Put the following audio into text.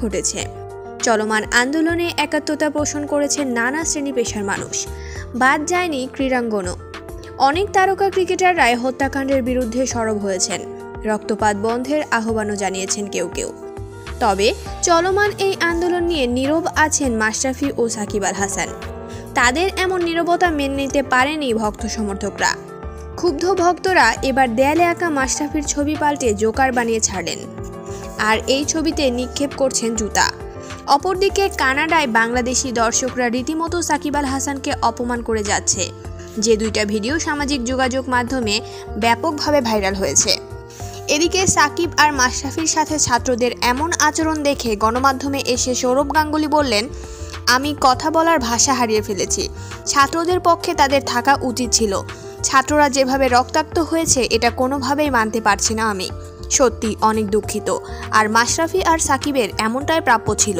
ঘটেছে। চলমান আন্দোলনে একাত্মতা পোষণ করেছে নানা শ্রেণী পেশার মানুষ, বাদ যায়নি ক্রীড়াঙ্গনও। অনেক তারকা ক্রিকেটাররাই হত্যাকাণ্ডের বিরুদ্ধে সরব হয়েছেন, রক্তপাত বন্ধের আহ্বানও জানিয়েছেন কেউ কেউ। তবে চলমান এই আন্দোলন নিয়ে নীরব আছেন মাশরাফি ও সাকিব আল হাসান। তাদের এমন নীরবতা মেনে নিতে পারেনি ভক্ত সমর্থকরা। ক্ষুব্ধ ভক্তরা এবার দেয়ালে আঁকা মাশরাফির ছবি পাল্টে জোকার বানিয়ে ছাড়লেন, আর এই ছবিতে নিক্ষেপ করছেন জুতা। অপরদিকে কানাডায় বাংলাদেশি দর্শকরা রীতিমতো সাকিব আল হাসানকে অপমান করে যাচ্ছে, যে দুইটা ভিডিও সামাজিক যোগাযোগ মাধ্যমে ব্যাপকভাবে ভাইরাল হয়েছে। এদিকে সাকিব আর মাশরাফির সাথে ছাত্রদের এমন আচরণ দেখে গণমাধ্যমে এসে সৌরভ গাঙ্গুলি বললেন, আমি কথা বলার ভাষা হারিয়ে ফেলেছি। ছাত্রদের পক্ষে তাদের থাকা উচিত ছিল। ছাত্ররা যেভাবে রক্তাক্ত হয়েছে এটা কোনোভাবেই মানতে পারছি না আমি। সত্যি অনেক দুঃখিত। আর মাশরাফি আর সাকিবের এমনটাই প্রাপ্য ছিল।